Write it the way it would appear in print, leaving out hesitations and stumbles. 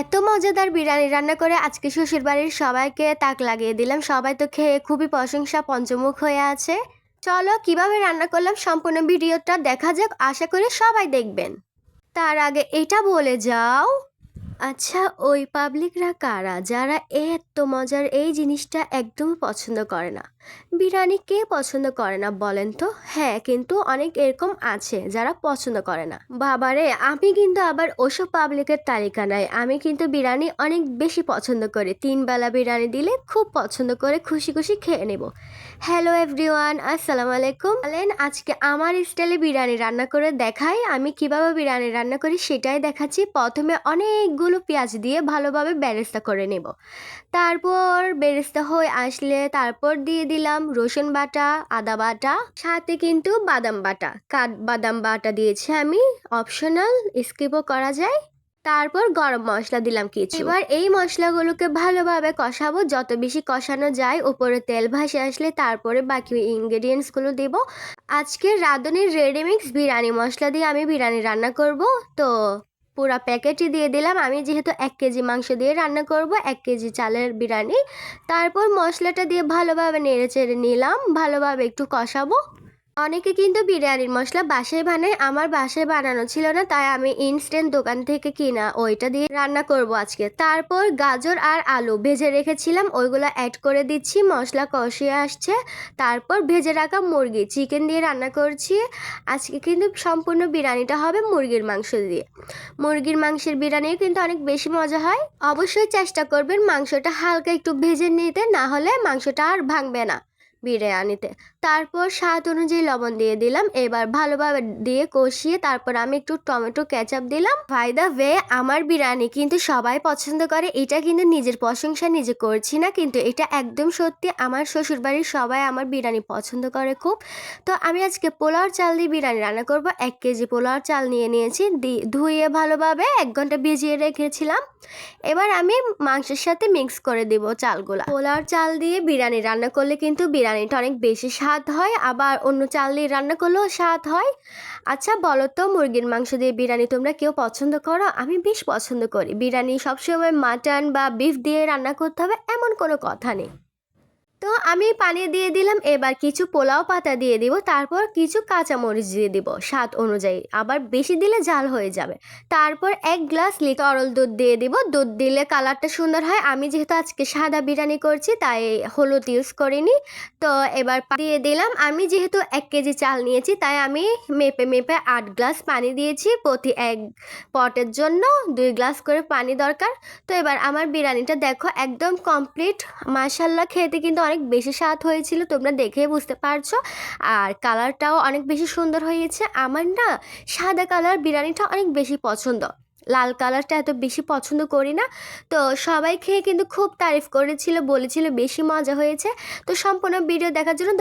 এত মজাদার বিরিয়ানি রান্না করে আজকে শ্বশুরবাড়ির সবাইকে তাক লাগিয়ে দিলাম। সবাই তো খেয়ে খুবই প্রশংসা পঞ্চমুখ হয়ে আছে। চলো কিভাবে রান্না করলাম সম্পূর্ণ ভিডিওটা দেখা যাক, আশা করি সবাই দেখবেন। তার আগে এটা বলে যাও, আচ্ছা ওই পাবলিকরা কারা যারা এত মজার এই জিনিসটা একদমই পছন্দ করে না? বিরিয়ানি কে পছন্দ করে না বলেন তো? হ্যাঁ, কিন্তু অনেক এরকম আছে যারা পছন্দ করে না। বাবারে, আমি কিন্তু আবার ওসব পাবলিকের তালিকা নাই। আমি কিন্তু বিরিয়ানি অনেক বেশি পছন্দ করি। 3 বেলা বিরিয়ানি দিলে খুব পছন্দ করে খুশি খুশি খেয়ে নেব। হ্যালো এভরিওয়ান, আসসালামু আলাইকুম। বলেন আজকে আমার স্টাইলে বিরিয়ানি রান্না করে দেখাই। আমি কিভাবে বিরিয়ানি রান্না করি সেটাই দেখাচ্ছি। প্রথমে অনেকগুলো পেঁয়াজ দিয়ে ভালোভাবে বেরেস্তা করে নেব। তারপর বেরেস্তা হয়ে আসলে তারপর দিয়ে দিলাম রসুন বাটা, আদা বাটা, সাথে কিন্তু বাদাম বাটা, কাঠবাদাম বাটা দিয়েছি আমি, অপশনাল, স্কিপও করা যায়। তারপর গরম মশলা দিলাম কিছু। এবার এই মশলাগুলোকে ভালোভাবে কষাবো, যত বেশি কষানো যায় উপরে তেল ভাসে আসলে তারপরে বাকি ইনগ্রেডিয়েন্টসগুলো দেব। আজকে রাঁধুনির রেডিমিক্স বিরিয়ানি মশলা দিয়ে আমি বিরিয়ানি রান্না করব, তো পুরা প্যাকেটই দিয়ে দিলাম। আমি যেহেতু 1 কেজি মাংস দিয়ে রান্না করব, 1 কেজি চালের বিরিয়ানি। তারপর মশলাটা দিয়ে ভালোভাবে নেড়ে চেড়ে নিলাম, ভালোভাবে একটু কষাবো। অনেকে কিন্তু বিরিয়ানির মশলা বাসায় বানায়, আমার বাসায় বানানো ছিল না, তাই আমি ইনস্ট্যান্ট দোকান থেকে কিনা ওইটা দিয়ে রান্না করব আজকে। তারপর গাজর আর আলু ভেজে রেখেছিলাম, ওইগুলো অ্যাড করে দিচ্ছি। মশলা কষিয়ে আসছে, তারপর ভেজে রাখা মুরগি চিকেন দিয়ে রান্না করছি। আজকে কিন্তু সম্পূর্ণ বিরিয়ানিটা হবে মুরগির মাংস দিয়ে। মুরগির মাংসের বিরিয়ানিও কিন্তু অনেক বেশি মজা হয়। অবশ্যই চেষ্টা করবেন মাংসটা হালকা একটু ভেজে নিতে, না হলে মাংসটা আর ভাঙবে না বিরিয়ানিতে। তারপর স্বাদ অনুযায়ী লবণ দিয়ে দিলাম। এবার ভালোভাবে দিয়ে কষিয়ে তারপর আমি একটু টমেটো কেচাপ দিলাম। বাই দ্য ওয়ে, আমার বিরিয়ানি কিন্তু সবাই পছন্দ করে। এটা কিন্তু নিজের প্রশংসা নিজে করছি না, কিন্তু এটা একদম সত্যি। আমার শ্বশুরবাড়ির সবাই আমার বিরিয়ানি পছন্দ করে খুব। তো আমি আজকে পোলাওর চাল দিয়ে বিরিয়ানি রান্না করব। 1 কেজি পোলাওর চাল নিয়ে নিয়েছি, ধুয়ে ভালোভাবে 1 ঘন্টা ভিজিয়ে রেখেছিলাম। এবার আমি মাংসের সাথে মিক্স করে দিব চালগুলা। পোলাওর চাল দিয়ে বিরিয়ানি রান্না করলে কিন্তু বিরিয়ানিটা অনেক বেশি স্বাদ হয়, আবার অন্য চাল দিয়ে রান্না করলেও স্বাদ হয়। আচ্ছা বলো তো, মুরগির মাংস দিয়ে বিরিয়ানি তোমরা কেউ পছন্দ করো? আমি বেশ পছন্দ করি। বিরিয়ানি সবসময় মাটন বা বিফ দিয়ে রান্না করতে হবে এমন কোনো কথা নেই। তো আমি পানি দিয়ে দিলাম। এবার কিছু পোলাও পাতা দিয়ে দিব, তারপর কিছু কাঁচামরিচ দিয়ে দিব স্বাদ অনুযায়ী, আবার বেশি দিলে ঝাল হয়ে যাবে। তারপর 1 গ্লাস তরল দুধ দিয়ে দিব। দুধ দিলে কালারটা সুন্দর হয়। আমি যেহেতু আজকে সাদা বিরিয়ানি করছি তাই হলুদ ইউজ করিনি। তো এবার দিয়ে দিলাম। আমি যেহেতু 1 কেজি চাল নিয়েছি তাই আমি মেপে মেপে 8 গ্লাস পানি দিয়েছি। প্রতি 1 পটের জন্য 2 গ্লাস করে পানি দরকার। তো এবার আমার বিরিয়ানিটা দেখো একদম কমপ্লিট। মাশাল্লাহ, খেতে কিন্তু অনেক বেশি স্বাদ হয়েছিল, তোমরা দেখে বুঝতে পারছো। আর কালারটাও অনেক বেশি সুন্দর হয়েছে। আমার না সাদা কালার বিরিয়ানিটা অনেক বেশি পছন্দ, লাল কালারটা এত বেশি পছন্দ করি না। তো সবাই খেয়ে কিন্তু খুব তারিফ করেছিল, বলেছিল বেশি মজা হয়েছে। তো সম্পূর্ণ ভিডিও দেখার জন্য